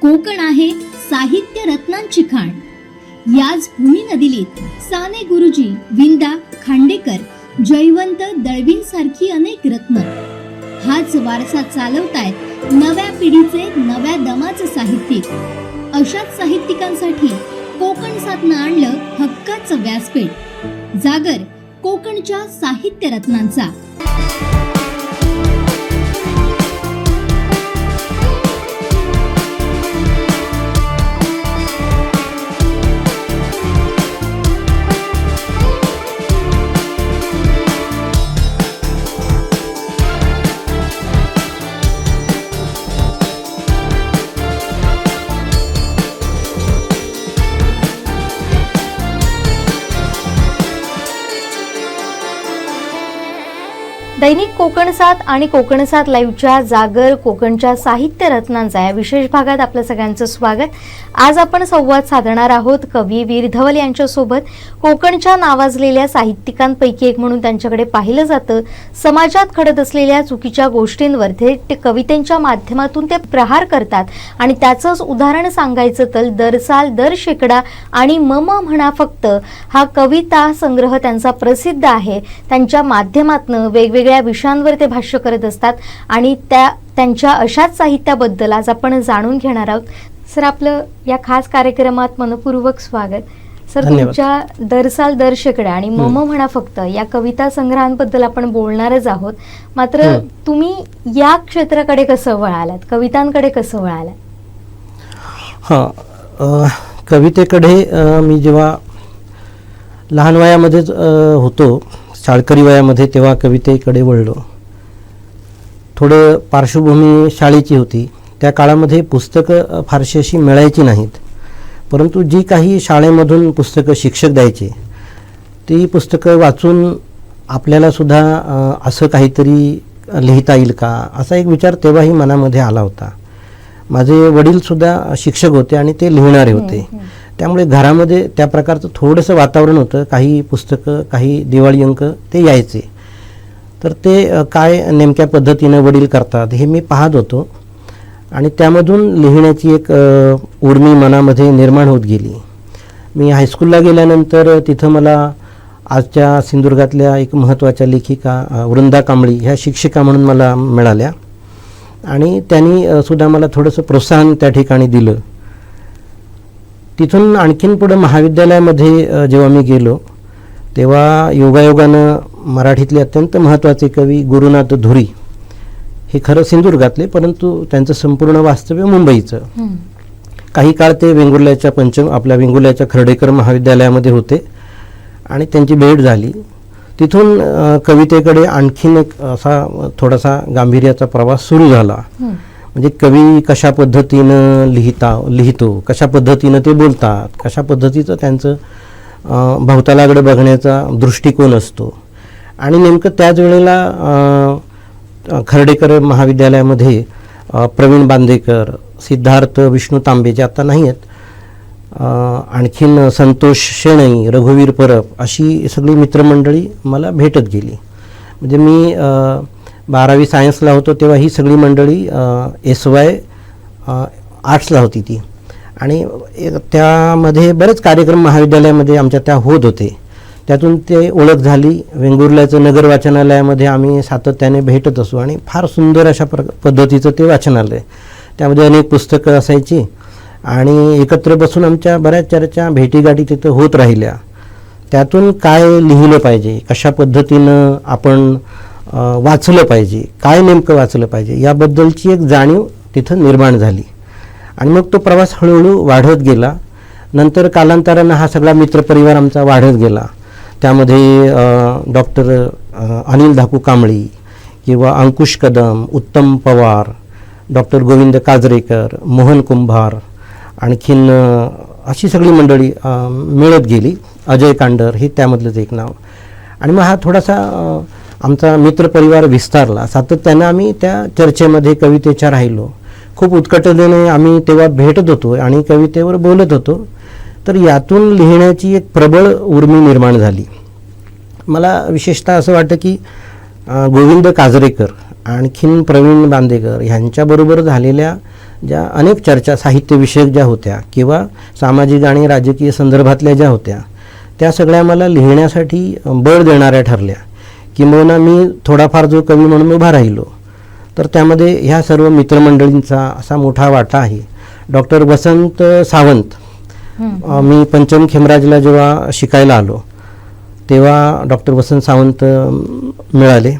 कोकण आहे साहित्य रत्नांची खाण. याच भूमी नदीलीत साने गुरुजी, विंदा, खांडेकर, जयवंत, दळवी सारखी अनेक रत्न. हाच वारसा चालवतायत नव्या पिढीचे, नव्या दमाचे साहित्यिक. अशाच साहित्यिकांसाठी कोकण साथनं आणलं हक्काचं व्यासपीठ. जागर कोकणच्या साहित्य रत्नांचा. दैनिक कोकण साथ आणि कोकण साथ लाईव्हच्या जागर कोकणच्या साहित्य रत्नांचा या विशेष भागात आपलं सगळ्यांचं स्वागत. आज आपण संवाद साधणार आहोत कवी वीर धवल यांच्यासोबत. कोकणच्या नावाजलेल्या साहित्यिकांपैकी एक म्हणून त्यांच्याकडे पाहिलं जातं. समाजात घडत असलेल्या चुकीच्या गोष्टींवर ते कवितेच्या माध्यमातून ते प्रहार करतात आणि त्याचंच उदाहरण सांगायचं तर दर साल दर शेकडा आणि मम म्हणा फक्त हा कविता संग्रह त्यांचा प्रसिद्ध आहे. त्यांच्या माध्यमातून वेगवेगळ्या विषयांवर ते भाष्य करत असतात आणि त्यांच्या अशाच साहित्याबद्दल आज आपण जाणून घेणार आहोत. सर, आपलं या खास कार्यक्रमात मनपूर्वक स्वागत. सर, तुमच्या दर साल दर शेकडा आणि मम म्हणा फक्त या कविता संग्रहांबद्दल आपण बोलणारच आहोत. मात्र तुम्ही या क्षेत्राकडे कसं वळालात, कवितांकडे कसं वळालात? कवितेकडे मी जेव्हा लहान वयामध्येच होतो, शाळकरी वयामध्ये, तेव्हा कवितेकडे वळलो. थोडं पार्श्वभूमी शाळेची होती. त्या काळामध्ये पुस्तकं फारशी अशी मिळायची नाहीत, परंतु जी काही शाळेमधून पुस्तकं शिक्षक द्यायचे ती पुस्तकं वाचून आपल्याला सुद्धा असं काहीतरी लिहिता येईल का, असा एक विचार तेव्हाही मनामध्ये आला होता. माझे वडीलसुद्धा शिक्षक होते आणि ते लिहिणारे होते, त्यामुळे घरामध्ये त्या प्रकारचं थोडंसं वातावरण होतं. काही पुस्तकं, काही दिवाळी अंक ते यायचे, तर ते काय नेमक्या पद्धतीनं वडील करतात हे मी पाहत होतो आणि त्यामधून लिहिण्याची एक उर्मी मनामध्ये निर्माण होत गेली. मी हायस्कूलला गेल्यानंतर तिथं मला आजच्या सिंधुदुर्गातल्या एक महत्त्वाच्या लेखिका वृंदा कांबळी ह्या शिक्षिका म्हणून मला मिळाल्या आणि त्यांनी सुद्धा मला थोडंसं प्रोत्साहन त्या ठिकाणी दिलं. तिथून आणखीन पुढं महाविद्यालयामध्ये जेव्हा मी गेलो तेव्हा योगायोगानं मराठीतले अत्यंत महत्त्वाचे कवी गुरुनाथ धुरी, हे खरं सिंधुदुर्गातले परंतु त्यांचं संपूर्ण वास्तव्य मुंबईचं, काही काळ ते वेंगुर्ल्याच्या खर्डेकर महाविद्यालयामध्ये होते आणि त्यांची भेट झाली. तिथून कवितेकडे आणखीन एक असा थोडासा गांभीर्याचा प्रवास सुरू झाला. म्हणजे कवी कशा पद्धतीनं लिहितो, कशा पद्धतीनं ते बोलतात, कशा पद्धतीचं त्यांचं भवतालाकडे बघण्याचा दृष्टिकोन असतो. आणि नेमकं त्याच वेळेला खर्डेकर महाविद्यालयामध्ये प्रवीण बांदेकर, सिद्धार्थ विष्णू तांबे जे आता नाही आहेत, आणखीन संतोष शेणई, रघुवीर परब अशी सगळी मित्रमंडळी मला भेटत गेली. म्हणजे मी 12वी सायन्सला होतो तेव्हा ही सगळी मंडळी SY आर्ट्सला होती ती, आणि त्यामध्ये बरेच कार्यक्रम महाविद्यालयामध्ये आमच्या त्या होत होते. त्यातून ते ओळख झाली. वेंगुर्ल्याचं नगर वाचनालयामध्ये आम्ही सातत्याने भेटत असू आणि फार सुंदर अशा पद्धतीचं ते वाचनालय, त्यामध्ये अनेक पुस्तकं असायची आणि एकत्र बसून आमच्या बऱ्याच चर्चा भेटीगाठी तिथं होत राहिल्या. त्यातून काय लिहिलं पाहिजे, कशा पद्धतीनं आपण वाचलं पाहिजे, काय नेमकं वाचलं पाहिजे याबद्दलची एक जाणीव तिथं निर्माण झाली आणि मग तो प्रवास हळूहळू वाढत गेला. नंतर कालांतरानं हा सगळा मित्रपरिवार आमचा वाढत गेला. त्यामध्ये डॉक्टर अनिल धाकू कांबळी किंवा अंकुश कदम, उत्तम पवार, डॉक्टर गोविंद काजरेकर, मोहन कुंभार, आणखीन अशी सगळी मंडळी मिळत गेली. अजय कांडर हे त्यामधलंच एक नाव. आणि मग हा थोडासा आमचा मित्रपरिवार विस्तारला. सातत्यानं आम्ही त्या चर्चेमध्ये कवितेच्या राहिलो. खूप उत्कटतेने आम्ही तेव्हा भेटत होतो आणि कवितेवर बोलत होतो. तर यातून लिहिण्याची एक प्रबळ उर्मी निर्माण झाली. मला विशेषतः असं वाटतं की गोविंद काजरेकर आणखीन प्रवीण बांदेकर ह्यांच्याबरोबर झालेल्या ज्या अनेक चर्चा साहित्यविषयक ज्या होत्या किंवा सामाजिक आणि राजकीय संदर्भातल्या ज्या होत्या त्या सगळ्या मला लिहिण्यासाठी बळ देणाऱ्या ठरल्या. किंबहुना मी थोडाफार जो कवी म्हणून उभा राहिलो तर त्यामध्ये ह्या सर्व मित्रमंडळींचा असा मोठा वाटा आहे. डॉक्टर वसंत सावंत, मी पंचम खेमराजला जेव्हा शिकायला आलो तेव्हा डॉक्टर वसंत सावंत मिळाले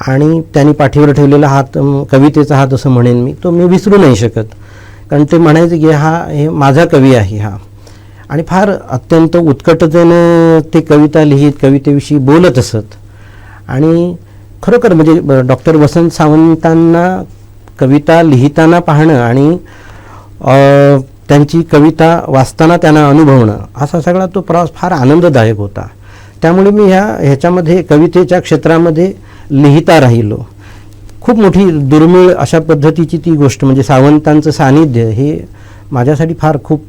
आणि त्यांनी पाठीवर ठेवलेला हात, कवितेचा हात असं म्हणेन मी, तो मी विसरू नाही शकत. कारण ते म्हणायचे की हे माझा कवी आहे हा. आणि फार अत्यंत उत्कटतेनं ते कविता लिहित, कवितेविषयी बोलत असत. आणि खरोखर म्हणजे डॉक्टर वसंत सावंतांना कविता लिहिताना पाहणं आणि त्यांची कविता वाचताना त्यांना अनुभवणं असा सगळा तो प्रवास फार आनंददायक होता. त्यामुळे मी ह्याच्यामध्ये कवितेच्या क्षेत्रामध्ये लिहिता राहिलो. खूप मोठी दुर्मिळ अशा पद्धतीची ती गोष्ट म्हणजे सावंतांचं सानिध्य हे माझ्यासाठी फार खूप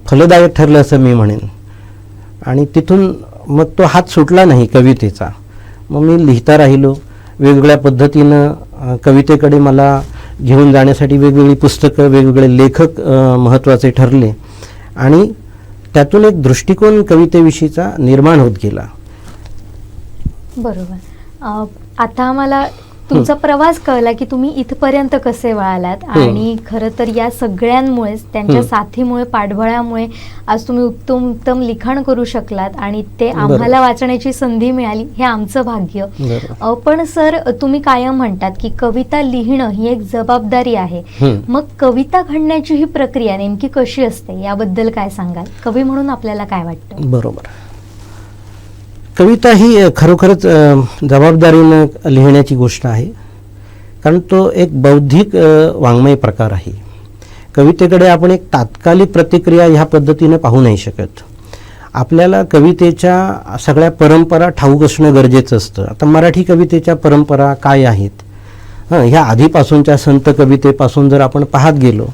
फलदायक ठरलं असं मी म्हणेन. आणि तिथून मग तो हात सुटला नाही कवितेचा. मग मी लिहिता राहिलो. वेगवेगळ्या पद्धतीनं कवितेकडे मला घेऊन जाण्यासाठी वेगवेगळी पुस्तकं, वेगवेगळे लेखक महत्त्वाचे ठरले आणि त्यातून एक दृष्टिकोन कवितेविषयीचा निर्माण होत गेला. बरोबर. आता आम्हाला तुमचा प्रवास कळला की तुम्ही इथपर्यंत कसे वळालात आणि खरं तर या सगळ्यांमुळेच, त्यांच्या साथीमुळे, पाठबळामुळे आज तुम्ही उत्तम उत्तम लिखाण करू शकलात आणि ते आम्हाला वाचण्याची संधी मिळाली, हे आमचं भाग्य. पण सर, तुम्ही कायम म्हणतात की कविता लिहिणं ही एक जबाबदारी आहे. मग कविता घडण्याची ही प्रक्रिया नेमकी कशी असते याबद्दल काय सांगाल? कवी म्हणून आपल्याला काय वाटतं? बरोबर. कविता ही खरोखरच जबाबदारीनं लिहिण्याची गोष्ट आहे. कारण तो एक बौद्धिक वाङ्मय प्रकार आहे. कवितेकडे आपण एक तात्कालिक प्रतिक्रिया ह्या पद्धतीनं पाहू नाही शकत. आपल्याला कवितेच्या सगळ्या परंपरा ठाऊक असणं गरजेचं असतं. आता मराठी कवितेच्या परंपरा काय आहेत, ह्या आधीपासूनच्या संत कवितेपासून जर आपण पाहत गेलो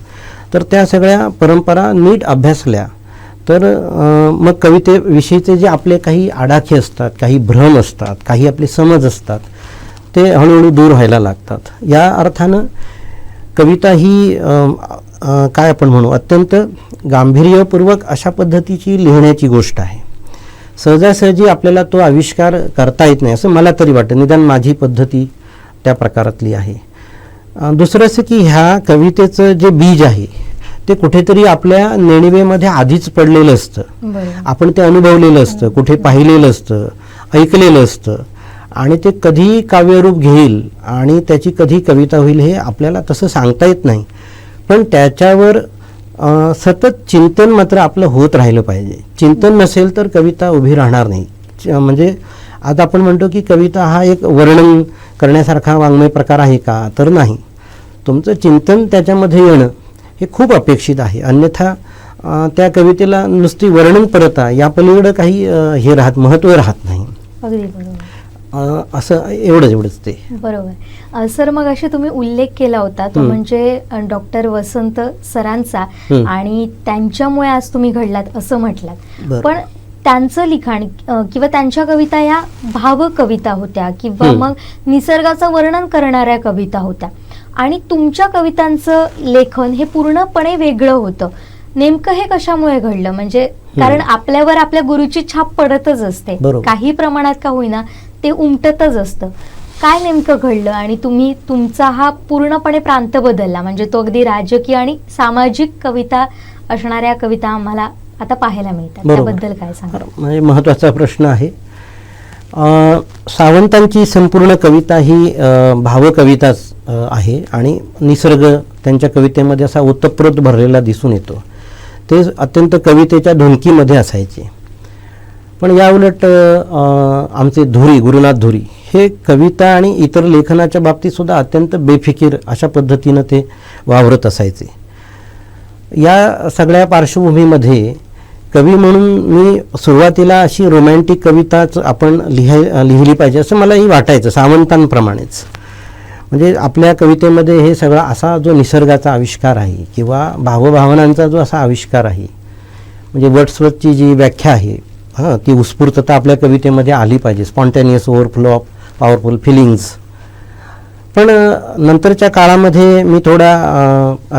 तर त्या सगळ्या परंपरा नीट अभ्यासल्या तर मग कवितेविषयीचे जे आपले काही आडाखे असतात, काही भ्रम असतात, काही आपले समज असतात ते हळूहळू दूर व्हायला लागतात. या अर्थानं कविता ही काय आपण म्हणू अत्यंत गांभीर्यपूर्वक अशा पद्धतीची लिहिण्याची गोष्ट आहे. सहजासहजी आपल्याला तो आविष्कार करता येत नाही असं मला तरी वाटतं. निदान माझी पद्धती त्या प्रकारातली आहे. दुसरं असं की ह्या कवितेचं जे बीज आहे ते कुठेतरी आपल्या नेणिवेमध्ये आधीच पडलेलं असतं. आपण ते अनुभवलेलं असतं, कुठे पाहिलेलं असतं, ऐकलेलं असतं आणि ते कधी काव्यरूप घेईल आणि त्याची कधी कविता होईल हे आपल्याला तसं सांगता येत नाही. पण त्याच्यावर सतत चिंतन मात्र आपलं होत राहिलं पाहिजे. चिंतन नसेल तर कविता उभी राहणार नाही. म्हणजे आज आपण म्हणतो की कविता हा एक वर्णन करण्यासारखा वाङ्मय प्रकार आहे का, तर नाही. तुमचं चिंतन त्याच्यामध्ये येणं हे खूप अपेक्षित आहे. अन्यथा त्या कवितेला नुसती वर्णनपरता या पलीकडं काही हे महत्त्व राहत नाही. अगदी बरोबर. असं एवढंच ते. बरोबर. सर, मग असे तुम्ही उल्लेख केला होता तो म्हणजे डॉक्टर वसंत सरांचा आणि त्यांच्यामुळे आज तुम्ही घडलात असं म्हटलात. पण त्यांचं लिखाण किंवा त्यांच्या कविता या भावकविता होत्या किंवा मग निसर्गाचं वर्णन करणाऱ्या कविता होत्या आणि तुमच्या कवितांचं लेखन हे पूर्णपणे वेगळं होतं. नेमकं हे कशामुळे घडलं? म्हणजे कारण आपल्यावर आपल्या गुरुची छाप पडतच असते, काही प्रमाणात का होईना ते उमटतच असतं. काय नेमकं घडलं आणि तुम्ही तुमचा हा पूर्णपणे प्रांत बदलला, म्हणजे तो अगदी राजकीय आणि सामाजिक कविता असणाऱ्या कविता आम्हाला आता पाहायला मिळतात, त्याबद्दल काय सांगा? म्हणजे महत्त्वाचा प्रश्न आहे. सावंतांची संपूर्ण कविता ही भावकविताच आहे आणि निसर्ग त्यांच्या कवितेमध्ये असा ओतप्रोत भरलेला दिसून येतो. ते अत्यंत कवितेच्या धुनकीमध्ये असायचे. पण याउलट आमचे धुरी, गुरुनाथ धुरी हे कविता आणि इतर लेखनाच्या बाबतीत सुद्धा अत्यंत बेफिकीर अशा पद्धतीनं ते वावरत असायचे. या सगळ्या पार्श्वभूमीमध्ये कवी म्हणून मी सुरुवातीला अशी रोमॅन्टिक कविताच आपण लिहिली पाहिजे असं मलाही वाटायचं, सावंतांप्रमाणेच. म्हणजे आपल्या कवितेमध्ये हे सगळा असा जो निसर्गाचा आविष्कार आहे किंवा भावभावनांचा जो असा आविष्कार आहे, म्हणजे वर्ड्सवर्थची जी व्याख्या आहे ती उत्स्फूर्तता आपल्या कवितेमध्ये आली पाहिजे. Spontaneous overflow of powerful feelings. पण नंतरच्या काळामध्ये मी थोडा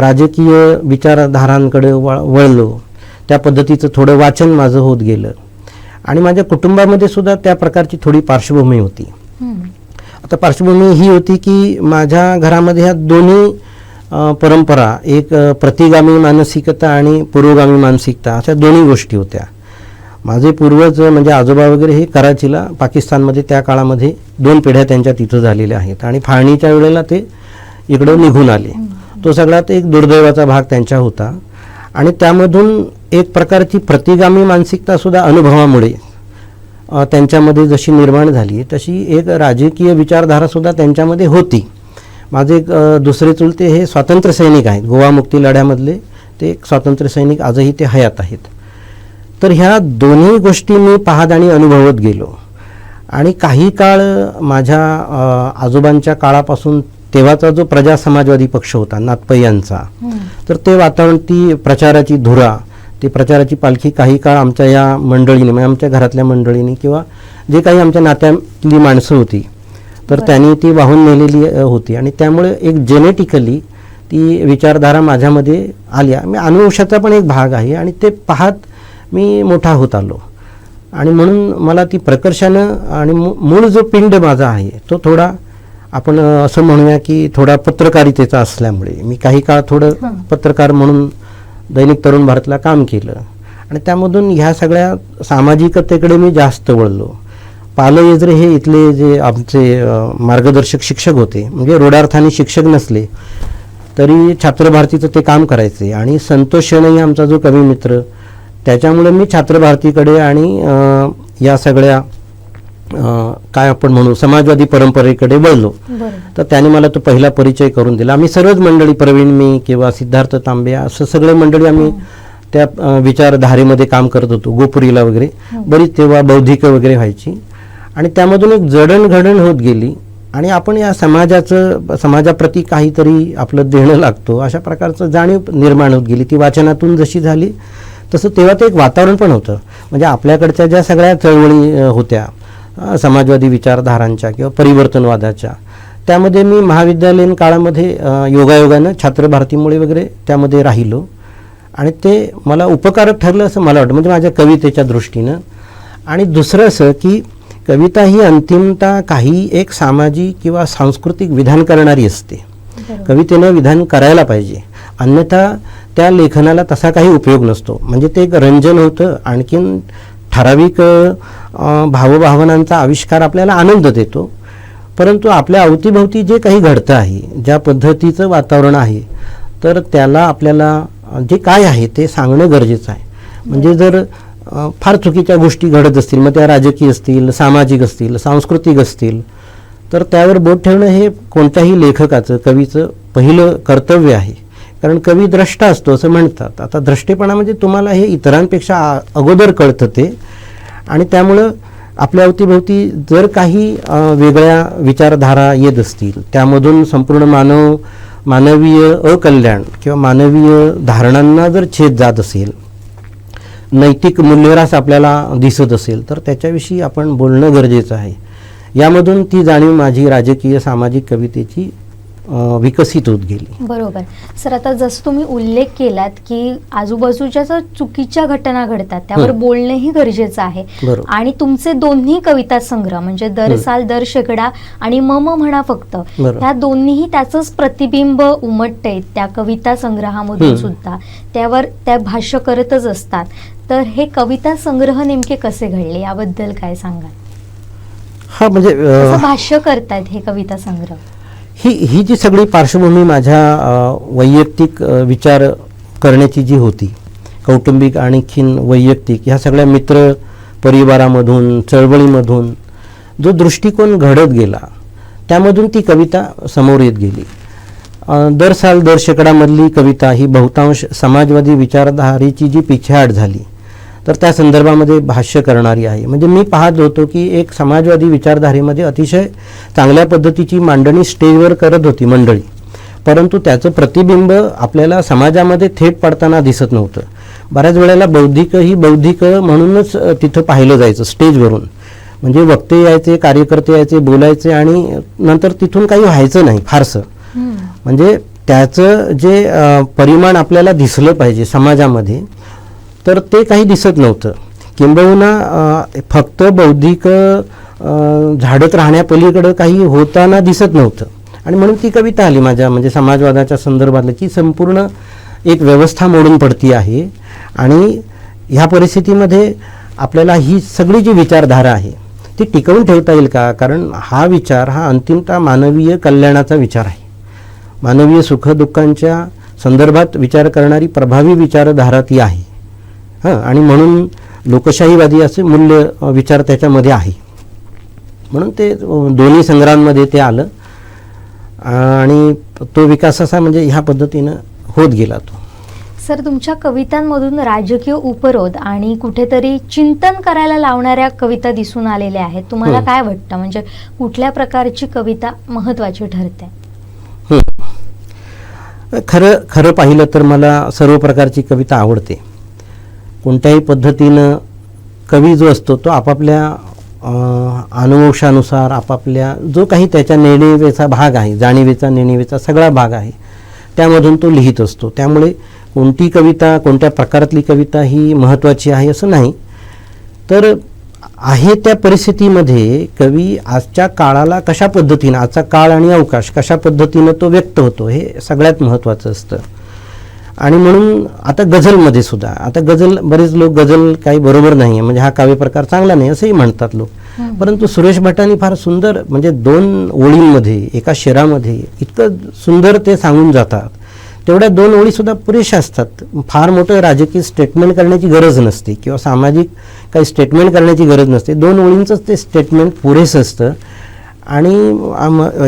राजकीय विचारधारांकडे वळलो. त्या पद्धतीचं थोडं वाचन माझं होत गेलं आणि माझ्या कुटुंबामध्ये सुद्धा त्या प्रकारची थोडी पार्श्वभूमी होती. आता पार्श्वभूमी ही होती की माझ्या घरामध्ये ह्या दोन्ही परंपरा, एक प्रतिगामी मानसिकता आणि पुरोगामी मानसिकता, अशा दोन्ही गोष्टी होत्या. माझे पूर्वज म्हणजे आजोबा वगैरे हे कराचीला, पाकिस्तानमध्ये त्या काळामध्ये 2 पिढ्या त्यांच्या तिथं झालेल्या आहेत आणि फाळणीच्या वेळेला ते इकडं निघून आले. तो सगळ्यात एक दुर्दैवाचा भाग त्यांच्या होता आणि त्यामधून एक प्रकारची प्रतिगामी मानसिकतासुद्धा अनुभवामुळे त्यांच्यामध्ये जशी निर्माण झाली तशी एक राजकीय विचारधारासुद्धा त्यांच्यामध्ये होती. माझे एक दुसरे चुलते हे स्वातंत्र्य सैनिक आहेत, गोवा मुक्ती लढ्यामधले ते एक स्वातंत्र्य सैनिक, आजही ते हयात आहेत. तर ह्या दोन्ही गोष्टी मी पाहत आणि अनुभवत गेलो आणि काही काळ माझ्या आजोबांच्या काळापासून तेव्हाचा जो प्रजा समाजवादी पक्ष होता नाथपै यांचा, तर ते वातावरण, ती प्रचाराची धुरा, ती प्रचाराची पालखी काही काळ आमच्या या मंडळीने, म्हणजे आमच्या घरातल्या मंडळीने किंवा जे काही आमच्या नात्यातली माणसं होती तर त्यांनी ती वाहून नेलेली होती आणि त्यामुळे एक जेनेटिकली ती विचारधारा माझ्यामध्ये आली. मी अनुवंशाचा पण एक भाग आहे आणि ते पाहत मी मोठा होत आलो आणि म्हणून मला ती प्रकर्षानं आणि मूळ जो पिंड माझा आहे तो थोडा, आपण असं म्हणूया की थोडा पत्रकारितेचा असल्यामुळे मी काही काळ थोडं पत्रकार म्हणून दैनिक तरुण भारतला काम केलं आणि त्यामधून ह्या सगळ्या सामाजिकतेकडे मी जास्त वळलो. पाल येजरे हे इथले जे आमचे मार्गदर्शक शिक्षक होते, म्हणजे रोडार्थाने शिक्षक नसले तरी छात्रभारतीचं ते काम करायचे आणि संतोष शेणई आमचा जो कवी मित्र, त्याच्यामुळे मी छात्रभारतीकडे आणि या सगळ्या काय आपण म्हणू समाजवादी परंपरेकडे वळलो. तर त्याने मला तो पहिला परिचय करून दिला. आम्ही सर्वच मंडळी, प्रवीण मी किंवा सिद्धार्थ तांबे, असं सगळे मंडळी आम्ही त्या विचारधारेमध्ये काम करत होतो. गोपुरीला वगैरे बरीच तेव्हा बौद्धिक वगैरे व्हायची आणि त्यामधून एक जडणघडण होत गेली आणि आपण या समाजाप्रती काहीतरी आपलं देणं लागतो अशा प्रकारचं जाणीव निर्माण होत गेली. ती वाचनातून जशी झाली तसं तेव्हा ते एक वातावरण पण होतं. म्हणजे आपल्याकडच्या ज्या सगळ्या चळवळी होत्या समाजवादी विचारधारांच्या किंवा परिवर्तनवादाच्या, त्यामध्ये मी महाविद्यालयीन काळामध्ये योगायोगानं छात्रभारतीमुळे वगैरे त्यामध्ये राहिलो आणि ते मला उपकारक ठरलं असं मला वाटतं, म्हणजे माझ्या कवितेच्या दृष्टीनं. आणि दुसरं असं की कविता ही अंतिमतः काही एक सामाजिक किंवा सांस्कृतिक विधान करणारी असते. कवितेनं विधान करायला पाहिजे, अन्यथा त्या लेखनाला तसा काही उपयोग नसतो. म्हणजे ते एक रंजन होतं, आणखीन ठराविक भावभावनांचा आविष्कार आपल्याला आनंद देतो, परंतु आपल्या अवतीभोवती जे काही घडतं आहे, ज्या पद्धतीचं वातावरण आहे, तर त्याला आपल्याला जे काय आहे ते सांगणं गरजेचं आहे. म्हणजे जर फार चुकीच्या गोष्टी घडत असतील, मग त्या राजकीय असतील, सामाजिक असतील, सांस्कृतिक असतील, तर त्यावर बोट ठेवणं हे कोणत्याही लेखकाचं, कवीचं पहिलं कर्तव्य आहे. कारण कवी द्रष्टा असतो असं म्हणतात. आता द्रष्टेपणा म्हणजे तुम्हाला हे इतरांपेक्षा अगोदर कळतं ते, आणि त्यामुळं आपल्या अवतीभोवती जर काही वेगळ्या विचारधारा येत असतील, त्यामधून संपूर्ण मानवीय अकल्याण किंवा मानवीय धारणांना जर छेद जात असेल, नैतिक मूल्यह्रास आपल्याला दिसत असेल, तर त्याच्याविषयी आपण बोलणं गरजेचं आहे. यामधून ती जाणीव माझी राजकीय सामाजिक कवितेची विकसित होत गेली. बरोबर सर, आता जसं तुम्ही उल्लेख केलात की आजूबाजूच्या जर चुकीच्या घटना घडतात त्यावर बोलणंही गरजेचं आहे. आणि तुमचे दोन्ही कविता संग्रह म्हणजे दर साल दर शेकडा आणि मम म्हणा फक्त, ह्या दोन्हीही त्याचंच प्रतिबिंब उमटते त्या कविता संग्रहामधून सुद्धा, त्यावर त्या भाष्य करतच असतात. तर हे कविता संग्रह नेमके कसे घडले याबद्दल काय सांगाल? हा, म्हणजे भाष्य करतायत हे कविता संग्रह, ही जी सगळी पार्श्वभूमी माझ्या वैयक्तिक विचार करण्याची जी होती, कौटुंबिक आणखीन वैयक्तिक, ह्या सगळ्या मित्र परिवारामधून, चळवळीमधून जो दृष्टिकोन घडत गेला, त्यामधून ती कविता समोर येत गेली. दर साल दर शेकडामधली कविता ही बहुतांश समाजवादी विचारधारेची जी पिछेहाट झाली, तर त्या संदर्भामध्ये भाष्य करणारी आहे. म्हणजे मी पाहत होतो की एक समाजवादी विचारधारेमध्ये अतिशय चांगल्या पद्धतीची मांडणी स्टेजवर करत होती मंडळी, परंतु त्याचं प्रतिबिंब आपल्याला समाजामध्ये थेट पडताना दिसत नव्हतं. बऱ्याच वेळेला बौद्धिक म्हणूनच तिथं पाहिलं जायचं स्टेजवरून, म्हणजे वक्ते यायचे, कार्यकर्ते यायचे, बोलायचे आणि नंतर तिथून काही व्हायचं नाही फारसं. म्हणजे त्याचं जे परिमाण आपल्याला दिसलं पाहिजे समाजामध्ये, तर ते काही दिसत नव्हतं. किंबहुना फक्त बौद्धिक झाडत राहण्यापलीकडं काही होताना दिसत नव्हतं. आणि म्हणून ती कविता आली माझ्या म्हणजे समाजवादाच्या संदर्भातली, की संपूर्ण एक व्यवस्था मोडून पडती आहे आणि ह्या परिस्थितीमध्ये आपल्याला ही सगळी जी विचारधारा आहे ती टिकवून ठेवता येईल का? कारण हा विचार हा अंतिमतः मानवीय कल्याणाचा विचार आहे. मानवीय सुखदुःखांच्या संदर्भात विचार करणारी प्रभावी विचारधारा ती आहे. आणि म्हणून लोकशाहीवादी असे मूल्य विचार त्याच्यामध्ये आहे. म्हणून ते दोन्ही संग्रहांमध्ये ते आलं आणि तो विकास असा म्हणजे ह्या पद्धतीनं होत गेला तो. सर, तुमच्या कवितांमधून राजकीय उपरोध आणि कुठेतरी चिंतन करायला लावणाऱ्या कविता दिसून आलेल्या आहेत. तुम्हाला काय वाटतं, म्हणजे कुठल्या प्रकारची कविता महत्त्वाची ठरते? खरं पाहिलं तर मला सर्व प्रकारची कविता आवडते. कोणत्याही पद्धतीनं कवी जो असतो तो आपापल्या अनुवंशानुसार आपापल्या जो काही त्याच्या नेणिवेचा भाग आहे, जाणीवेचा नेणिवेचा सगळा भाग आहे, त्यामधून तो लिहित असतो. त्यामुळे कोणती कविता कोणत्या प्रकारातली कविता ही महत्त्वाची आहे असं नाही. तर आहे त्या परिस्थितीमध्ये कवी आजच्या काळाला कशा पद्धतीनं, आजचा काळ आणि अवकाश कशा पद्धतीनं तो व्यक्त होतो हे सगळ्यात महत्त्वाचं असतं. आणि म्हणून आता गझलमध्ये सुद्धा, आता गझल बरेच लोक गझल काही बरोबर नाही आहे म्हणजे हा काव्यप्रकार चांगला नाही असंही म्हणतात लोक, परंतु सुरेश भटांनी फार सुंदर म्हणजे 2 ओळींमध्ये एका शेरामध्ये इतकं सुंदर ते सांगून जातात. तेवढ्या 2 ओळीसुद्धा पुरेशा असतात. फार मोठं राजकीय स्टेटमेंट करण्याची गरज नसते किंवा सामाजिक काही स्टेटमेंट करण्याची गरज नसते. 2 ओळींचंच ते स्टेटमेंट पुरेसं असतं. आणि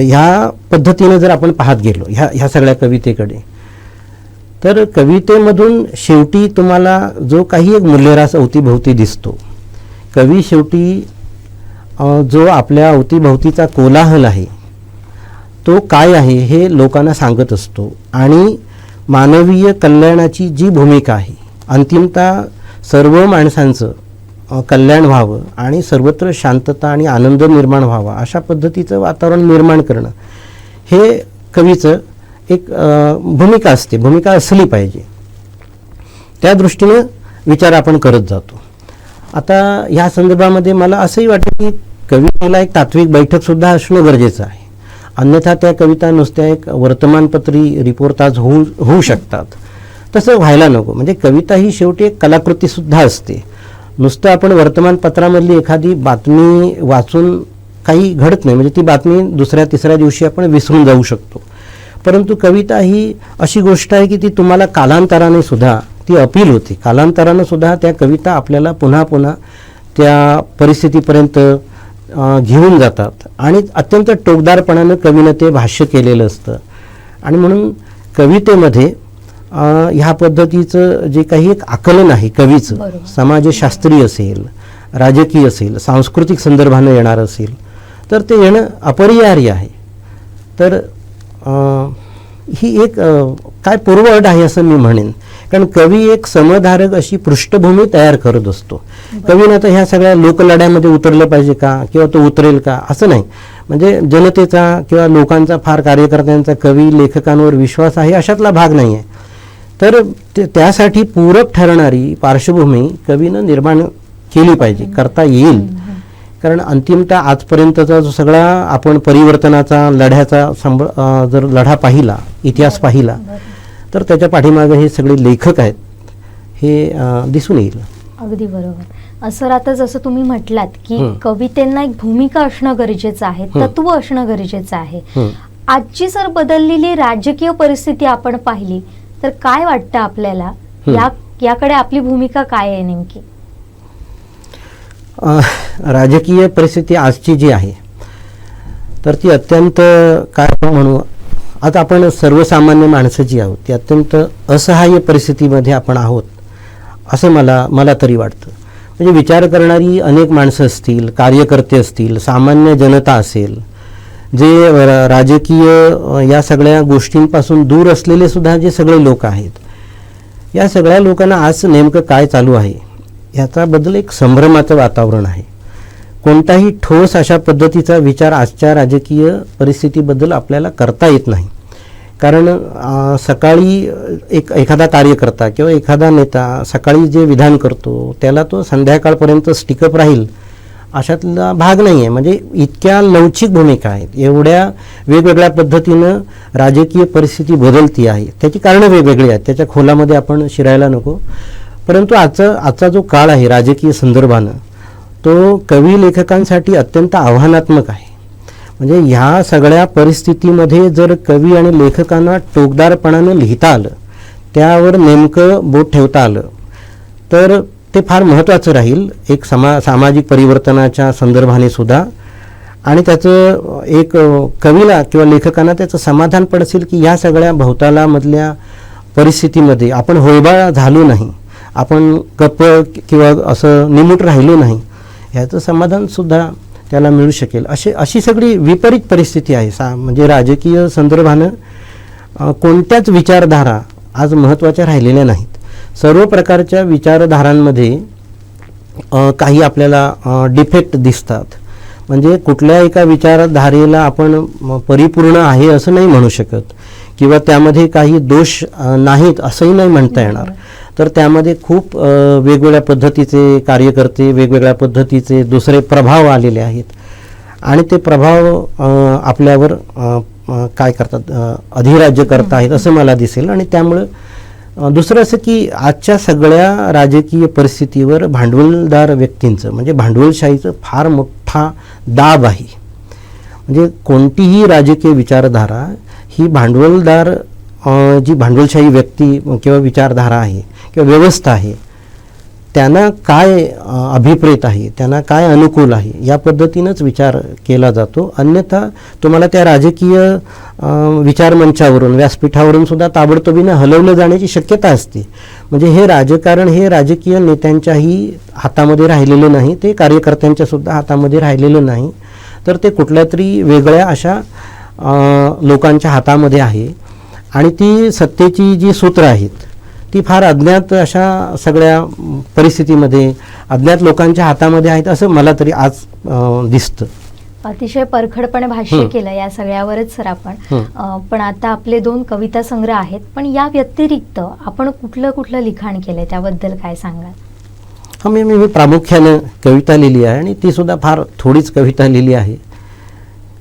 ह्या पद्धतीनं जर आपण पाहत गेलो ह्या सगळ्या कवितेकडे, तर कवितेमधून शेवटी तुम्हाला जो काही एक मूल्यरास अवतीभोवती दिसतो, कवी शेवटी जो आपल्या अवतीभोवतीचा कोलाहल आहे तो काय आहे हे लोकांना सांगत असतो. आणि मानवीय कल्याणाची जी भूमिका आहे, अंतिमतः सर्व माणसांचं कल्याण व्हावं आणि सर्वत्र शांतता आणि आनंद निर्माण व्हावा अशा पद्धतीचं वातावरण निर्माण करणं हे कवीचं एक भूमिका असते, भूमिका असली पाहिजे. त्या दृष्टीनं विचार आपण करत जातो. आता ह्या संदर्भामध्ये मला असंही वाटतं की कवितेला एक तात्विक बैठकसुद्धा असणं गरजेचं आहे. अन्यथा त्या कविता नुसत्या एक वर्तमानपत्री रिपोर्टाज होऊ शकतात. तसं व्हायला नको. म्हणजे कविता ही शेवटी एक कलाकृतीसुद्धा असते. नुसतं आपण वर्तमानपत्रामधली एखादी बातमी वाचून काही घडत नाही, म्हणजे ती बातमी दुसऱ्या तिसऱ्या दिवशी आपण विसरून जाऊ शकतो. परंतु कविता ही अशी गोष्ट आहे की ती तुम्हाला कालांतराने सुद्धा ती अपील होते. कालांतरानं सुद्धा त्या कविता आपल्याला पुन्हा पुन्हा त्या परिस्थितीपर्यंत घेऊन जातात आणि अत्यंत टोकदारपणानं कवीनं ते भाष्य केलेलं असतं. आणि म्हणून कवितेमध्ये ह्या पद्धतीचं जे काही एक आकलन आहे कवीचं, समाजशास्त्रीय असेल, राजकीय असेल, सांस्कृतिक संदर्भानं येणार असेल, तर ते येणं अपरिहार्य आहे. तर ही एक काय पूर्वअट आहे असं मी म्हणेन. कारण कवी एक समधारक अशी पृष्ठभूमी तयार करत असतो. कवीनं तर ह्या सगळ्या लोकलढ्यामध्ये उतरलं पाहिजे का किंवा तो उतरेल का असं नाही. म्हणजे जनतेचा किंवा लोकांचा फार कार्यकर्त्यांचा कवी लेखकांवर विश्वास आहे अशातला भाग नाही आहे. तर त्यासाठी पूरक ठरणारी पार्श्वभूमी कवीनं निर्माण केली पाहिजे, करता येईल. कारण अंतिमतः आजपर्यंतचा जो सगळा आपण परिवर्तनाचा लढ्याचा जर लढा पाहिला, इतिहास पाहिला, तर त्याच्या पाठीमागे हे सगळे लेखक आहेत हे दिसून येईल. अगदी बरोबर. सर, आता जसं तुम्ही म्हटलात की कवितेंना एक भूमिका असणं गरजेचं आहे, तत्व असणं गरजेचं आहे. आजची सर बदललेली राजकीय परिस्थिती आपण पाहिली तर काय वाटतं आपल्याला, याकडे आपली भूमिका काय आहे नेमकी? राजकीय परिस्थिती आजची जी आहे तर ती अत्यंत काय म्हणू, आता आपण सर्वसामान्य माणसं जी आहोत ती अत्यंत असहाय्य परिस्थितीमध्ये आपण आहोत असं मला तरी वाटतं. म्हणजे विचार करणारी अनेक माणसं असतील, कार्यकर्ते असतील, सामान्य जनता असेल, जे राजकीय या सगळ्या गोष्टींपासून दूर असलेले सुद्धा जे सगळे लोक आहेत, या सगळ्या लोकांना आज नेमकं काय चालू आहे याच्याबद्दल एक संभ्रमाचं वातावरण आहे. कोणताही ठोस अशा पद्धतीचा विचार आजच्या राजकीय परिस्थितीबद्दल आपल्याला करता येत नाही. कारण सकाळी एखादा कार्यकर्ता किंवा एखादा नेता सकाळी जे विधान करतो त्याला तो संध्याकाळपर्यंत स्टिकअप राहील अशातला भाग नाही आहे. म्हणजे इतक्या लवचिक भूमिका आहेत, एवढ्या वेगवेगळ्या पद्धतीनं राजकीय परिस्थिती बदलती आहे. त्याची कारणं वेगवेगळी आहेत, त्याच्या खोलामध्ये आपण शिरायला नको. परंतु आजचा जो काळ आहे राजकीय संदर्भानं तो कवी लेखकांसाठी अत्यंत आव्हानात्मक आहे. म्हणजे ह्या सगळ्या परिस्थितीमध्ये जर कवी आणि लेखकांना टोकदारपणानं लिहिता आलं, त्यावर नेमकं बोट ठेवता आलं तर ते फार महत्त्वाचं राहील एक सामाजिक परिवर्तनाच्या संदर्भाने सुद्धा. आणि त्याचं एक कवीला किंवा लेखकांना त्याचं समाधान पडसेल की ह्या सगळ्या भोवतालामधल्या परिस्थितीमध्ये आपण होयबाळ झालो नाही, आपण गप्प किंवा असं निमूट राहिलो नाही, ह्याचं समाधानसुद्धा त्याला मिळू शकेल. अशी सगळी विपरीत परिस्थिती आहे. म्हणजे राजकीय संदर्भानं कोणत्याच विचारधारा आज महत्त्वाच्या राहिलेल्या नाहीत. सर्व प्रकारच्या विचारधारांमध्ये काही आपल्याला डिफेक्ट दिसतात. म्हणजे कुठल्या एका विचारधारेला आपण परिपूर्ण आहे असं नाही म्हणू शकत किंवा त्यामध्ये काही दोष नाहीत असंही नाही म्हणता येणार. तर त्यामध्ये खूप वेगवेगळ्या पद्धतीचे कार्यकर्ते, वेगवेगळ्या पद्धतीचे दुसरे प्रभाव आलेले आहेत आणि ते प्रभाव आपल्यावर काय करतात, अधिराज्य करत आहेत असं मला दिसेल. आणि त्यामुळं दुसरं असं की आजच्या सगळ्या राजकीय परिस्थितीवर भांडवलदार व्यक्तींचं म्हणजे भांडवलशाहीचं फार मोठा दाब आहे. म्हणजे कोणतीही राजकीय विचारधारा ही भांडवलदार जी भांडवलशाही व्यक्ती किंवा विचारधारा आहे किंवा व्यवस्था आहे त्यांना काय अभिप्रेत आहे, त्यांना काय अनुकूल आहे या पद्धतीनंच विचार केला जातो. अन्यथा तुम्हाला त्या राजकीय विचारमंचावरून व्यासपीठावरून सुद्धा ताबडतोबीनं हलवलं जाण्याची शक्यता असते. म्हणजे हे राजकारण हे राजकीय नेत्यांच्याही हातामध्ये राहिलेलं नाही, ते कार्यकर्त्यांच्या सुद्धा हातामध्ये राहिलेलं नाही, तर ते कुठल्या तरी वेगळ्या अशा लोकांच्या हातामध्ये आहे. आणि ती सत्तेची जी सूत्र आहेत ती फार अज्ञात अशा सगळ्या परिस्थितीमध्ये अज्ञात लोकांच्या हातामध्ये आहेत असं मला तरी आज दिसतं. अतिशय परखडपणे भाष्य केलं या सगळ्यावरच सर आपण. पण आता आपले 2 कविता संग्रह आहेत, पण या व्यतिरिक्त आपण कुठलं लिखाण केलंय त्याबद्दल काय सांगाल? मी प्रामुख्यानं कविता लिहिली आहे आणि ती सुद्धा फार थोडीच कविता लिहिली आहे.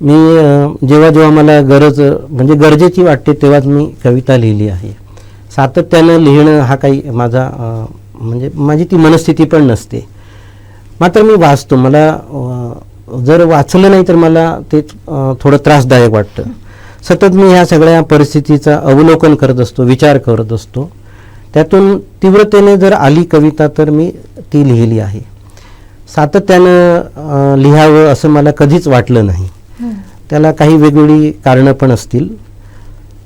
मी जेव्हा मला म्हणजे गरजेची वाटते तेव्हाच मी कविता लिहिली आहे. सातत्यानं लिहिणं हा काही म्हणजे माझी ती मनस्थिती पण नसते. मात्र मी वाचतो, मला जर वाचलं नाही तर मला ते थोडं त्रासदायक वाटतं. सतत मी ह्या सगळ्या परिस्थितीचा अवलोकन करत असतो, विचार करत असतो. त्यातून तीव्रतेने जर आली कविता तर मी ती लिहिली आहे. सातत्यानं लिहावं असं मला कधीच वाटलं नाही. त्याला काही वेगवेगळी कारणं पण असतील.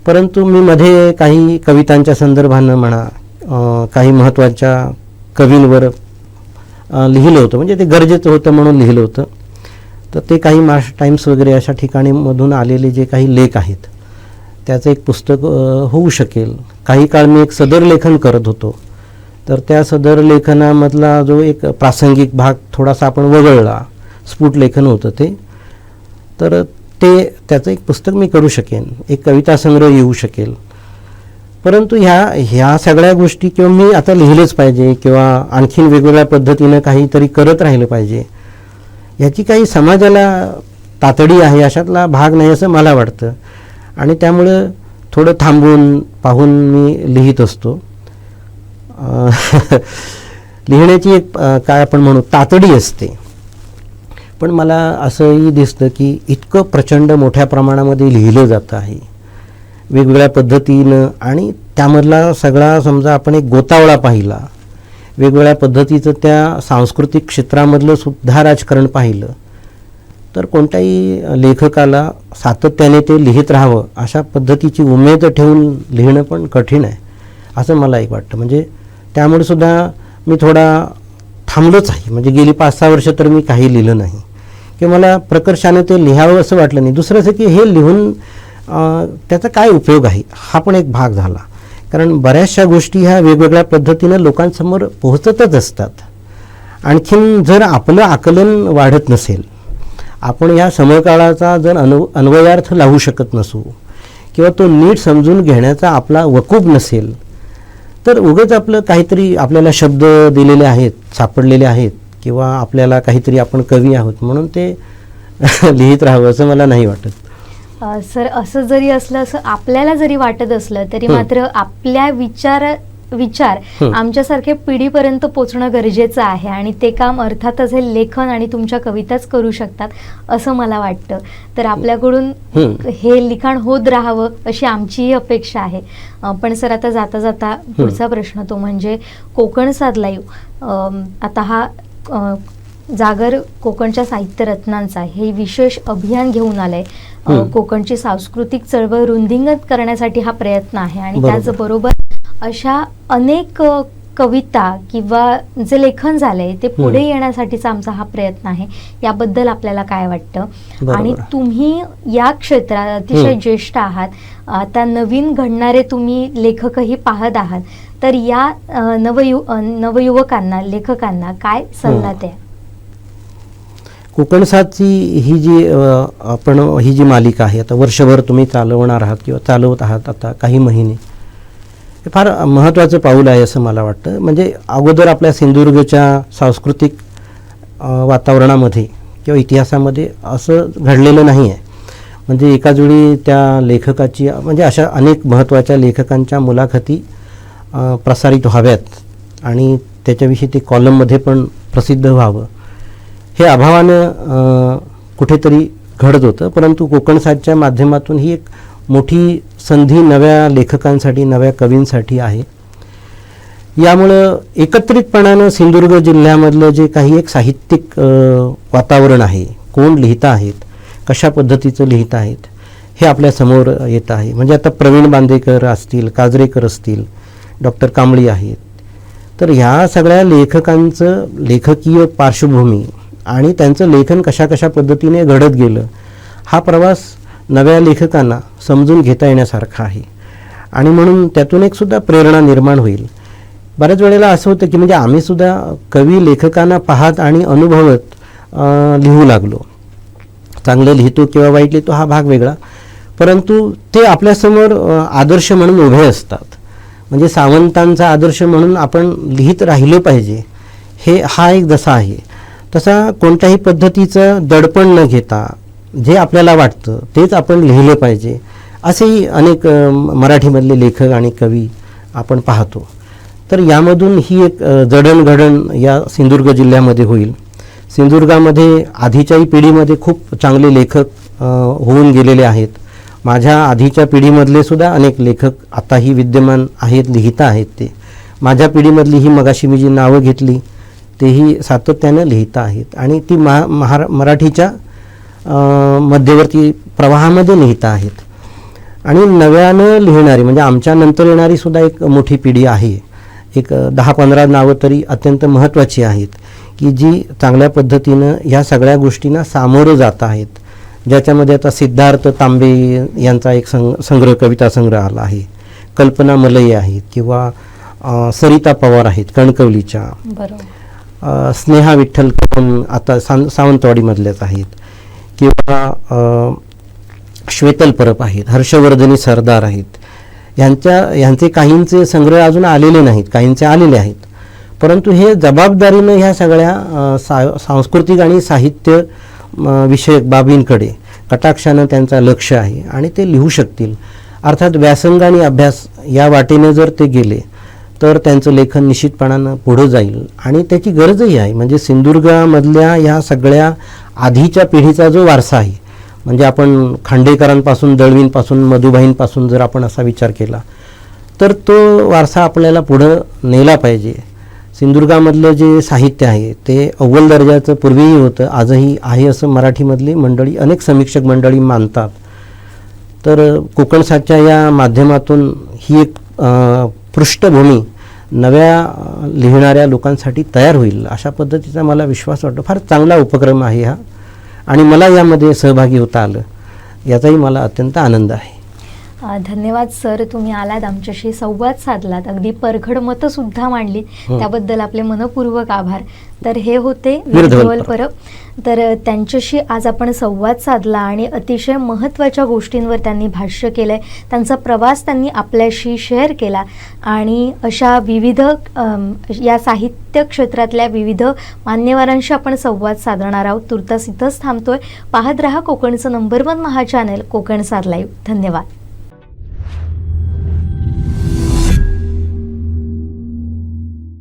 परंतु मी मध्ये काही कवितांच्या संदर्भानं म्हणा काही महत्त्वाच्या कवींवर लिहिलं होतं, म्हणजे ते गरजेचं होतं म्हणून लिहिलं होतं. तर ते काही महाराष्ट्र टाइम्स वगैरे अशा ठिकाणी मधून आलेले जे काही लेख आहेत त्याचं एक पुस्तक होऊ शकेल. काही काळ मी एक सदर लेखन करत होतो, तर त्या सदर लेखनामधला जो एक प्रासंगिक भाग थोडासा आपण वगळला, स्फुट लेखन होतं ते, तर त्याचं एक पुस्तक मी करू शकेन, एक कविता संग्रह येऊ शकेल. परंतु ह्या सगळ्या गोष्टी किंवा मी आता लिहिलेच पाहिजे किंवा आणखीन वेगवेगळ्या पद्धतीनं काहीतरी करत राहिलं पाहिजे ह्याची काही समाजाला तातडी आहे अशातला भाग नाही असं मला वाटतं. आणि त्यामुळं थोडं थांबून पाहून मी लिहित असतो. लिहिण्याची एक काय आपण म्हणू तातडी असते. पण मला असंही दिसतं की इतकं प्रचंड मोठ्या प्रमाणामध्ये लिहिलं जातं आहे वेगवेगळ्या पद्धतीनं, आणि त्यामधला सगळा समजा आपण एक गोतावळा पाहिला, वेगवेगळ्या पद्धतीचं त्या सांस्कृतिक क्षेत्रामधलं सुद्धा राजकारण पाहिलं, तर कोणत्याही लेखकाला सातत्याने ते लिहित राहावं अशा पद्धतीची उमेद ठेवून लिहिणं पण कठीण आहे असं मला एक वाटतं. म्हणजे त्यामुळे सुद्धा मी थोडा थांबलोच आहे. म्हणजे गेली 5-6 वर्ष तर मी काही लिहिलं नाही किंवा मला प्रकर्षाने ते लिहावं असं वाटलं नाही. दुसरं असं की हे लिहून त्याचा काय उपयोग आहे हा पण एक भाग झाला. कारण बऱ्याचशा गोष्टी ह्या वेगवेगळ्या पद्धतीनं लोकांसमोर पोहोचतच असतात आणखीन जर आपलं आकलन वाढत नसेल, आपण या समकाळाचा जर अन्वयार्थ लावू शकत नसू किंवा तो नीट समजून घेण्याचा आपला वकूब नसेल, तर उगाच आपलं काहीतरी आपल्याला शब्द दिलेले आहेत, सापडलेले आहेत किंवा आपल्याला काहीतरी आपण कवी आहोत म्हणून ते लिहित राहावं असं मला नाही वाटत. सर, असं जरी असलं, असं आपल्याला जरी वाटत असलं तरी मात्र आपल्या विचार आमच्यासारख्या पिढीपर्यंत पोचणं गरजेचं आहे आणि ते काम अर्थातच हे लेखन आणि तुमच्या कविताच करू शकतात असं मला वाटतं. तर आपल्याकडून हे लिखाण होत राहावं अशी आमचीही अपेक्षा आहे. पण सर, आता जाता जाता पुढचा प्रश्न तो म्हणजे कोकण साद लाईव्ह आता हा जागर कोकणच्या साहित्य रत्नांचा हे विशेष अभियान घेऊन आलंय. कोकणची सांस्कृतिक चळवळ रुंदिंगत करण्यासाठी हा प्रयत्न आहे आणि त्याचबरोबर अशा अनेक कविता किंवा जे लेखन झालंय ते पुढे येण्यासाठीचा आमचा हा प्रयत्न आहे. याबद्दल आपल्याला काय वाटतं? आणि तुम्ही या क्षेत्रात अतिशय ज्येष्ठ आहात, आता नवीन घडणारे तुम्ही लेखकही पाहत आहात, तर या नवयुवकांना, लेखकांना काय सल्ला द्या? कोकण सादची ही जी मालिका आहे, आता वर्षभर तुम्ही चालवणार आहात किंवा चालवत आहात आता काही महिने, हे फार महत्त्वाचं पाऊल आहे असं मला वाटतं. म्हणजे अगोदर आपल्या सिंधुदुर्गच्या सांस्कृतिक वातावरणामध्ये किंवा इतिहासामध्ये असं घडलेलं नाही आहे. म्हणजे एकाच वेळी त्या लेखकाची, म्हणजे अशा अनेक महत्त्वाच्या लेखकांच्या मुलाखती प्रसारित व्हाव्यात आणि त्याच्याविषयी ते कॉलममध्ये पण प्रसिद्ध व्हावं, हे अभावानं कुठेतरी घडत होतं. परंतु कोकण सादच्या माध्यमातून ही एक मोठी संधी नव्या लेखकांसाठी, नव्या कवींसाठी आहे. यामुळं एकत्रितपणानं सिंधुदुर्ग जिल्ह्यामधलं जे काही एक साहित्यिक वातावरण आहे, कोण लिहित आहेत, कशा पद्धतीचं लिहित आहेत, हे आपल्यासमोर येत आहे. म्हणजे आता प्रवीण बांदेकर असतील, काजरेकर असतील, डॉक्टर कांबळी आहेत, तर ह्या सगळ्या लेखकांचं लेखकीय पार्श्वभूमी आणि त्यांचं लेखन कशा कशा पद्धतीने घडत गेलं, हा प्रवास नव्या लेखकांना समजून घेता येण्यासारखा आहे आणि म्हणून त्यातून एक सुद्धा प्रेरणा निर्माण होईल. बऱ्याच वेळेला असं होतं की म्हणजे आम्ही सुद्धा कवी लेखकांना पाहत आणि अनुभवत लिहू लागलो. चांगलं लिहितो किंवा वाईट लिहितो हा भाग वेगळा, परंतु ते आपल्यासमोर आदर्श म्हणून उभे असतात. म्हणजे सावंतांचा आदर्श म्हणून आपण लिहित राहिलो पाहिजे, हा एक जसा आहे तसा कोणत्याही पद्धतीचं दडपण न घेता जे आपल्याला वाटतं तेच आपण लिहिलं पाहिजे, असेही अनेक मराठीमधले लेखक आणि कवी आपण पाहतो. तर यामधून ही एक जडणघडण या सिंधुदुर्ग जिल्ह्यामध्ये होईल. सिंधुदुर्गामध्ये आधीच्याही पिढीमध्ये खूप चांगले लेखक होऊन गेलेले आहेत. माझ्या आधीच्या पिढीमधले सुद्धा अनेक लेखक आताही विद्यमान आहेत, लिहिता आहेत. ते माझ्या पिढीमधली ही मगाशी मी जी नावं घेतली तेही सातत्यानं लिहिता आहेत आणि ती मराठीच्या मध्यवर्ती प्रवाहामध्ये लिहिता आहेत. आणि नव्यानं लिहिणारी म्हणजे आमच्या नंतर येणारी सुद्धा एक मोठी पिढी आहे. एक 10-15 नावं तरी अत्यंत महत्त्वाची आहेत की जी चांगल्या पद्धतीनं ह्या सगळ्या गोष्टींना सामोरं जात आहेत. ज्याच्यामध्ये आता सिद्धार्थ तांबे यांचा एक संग्रह, कविता संग्रह आला आहे, कल्पना मलई आहेत किंवा सरिता पवार आहेत कणकवलीच्या, स्नेहा विठ्ठल आता सावंतवाडीमधल्याच आहेत, किंवा श्वेतल परब आहेत, हर्षवर्धनी सरदार आहेत. ह्यांचे काहींचे संग्रह अजून आलेले नाहीत, काहींचे आलेले आहेत. परंतु हे जबाबदारीनं ह्या सगळ्या सांस्कृतिक आणि साहित्य विषयक बाबींकडे कटाक्षानं त्यांचा लक्ष आहे आणि ते लिहू शकतील. अर्थात व्यासंग आणि अभ्यास या वाटेने जर ते गेले तर त्यांचं लेखन निश्चितपणानं पुढं जाईल आणि त्याची गरजही आहे. म्हणजे सिंधुदुर्गामधल्या ह्या सगळ्या आधीच्या पिढीचा जो वारसा आहे, म्हणजे आपण खांडेकरांपासून, दळवींपासून, मधुबाईंपासून जर आपण असा विचार केला तर तो वारसा आपल्याला पुढं नेला पाहिजे. सिंधुदुर्गामधलं जे साहित्य आहे ते अव्वल दर्जाचं पूर्वीही होतं, आजही आहे असं मराठीमधली मंडळी, अनेक समीक्षक मंडळी मानतात. तर कोकण सादच्या या माध्यमातून ही एक पृष्ठभूमी नव्या लिहिणाऱ्या लोकांसाठी तयार होईल अशा पद्धतीचा मला विश्वास वाटतो. फार चांगला उपक्रम आहे हा आणि मला यामध्ये सहभागी होता आलं याचाही मला अत्यंत आनंद आहे. धन्यवाद सर, तुम्ही आलात आमच्याशी संवाद साधलात, अगदी परखड मतं सुद्धा मांडलीत, त्याबद्दल आपले मनपूर्वक आभार. तर हे होते वीरधवल परब. तर त्यांच्याशी आज आपण संवाद साधला आणि अतिशय महत्त्वाच्या गोष्टींवर त्यांनी भाष्य केलंय, त्यांचा प्रवास त्यांनी आपल्याशी शेअर केला आणि अशा विविध या साहित्य क्षेत्रातल्या विविध मान्यवरांशी आपण संवाद साधणार आहोत. तुर्तास इथंच थांबतोय. पाहत रहा कोकणचं नंबर 1 महा चॅनल कोकण सात लाईव्ह. धन्यवाद.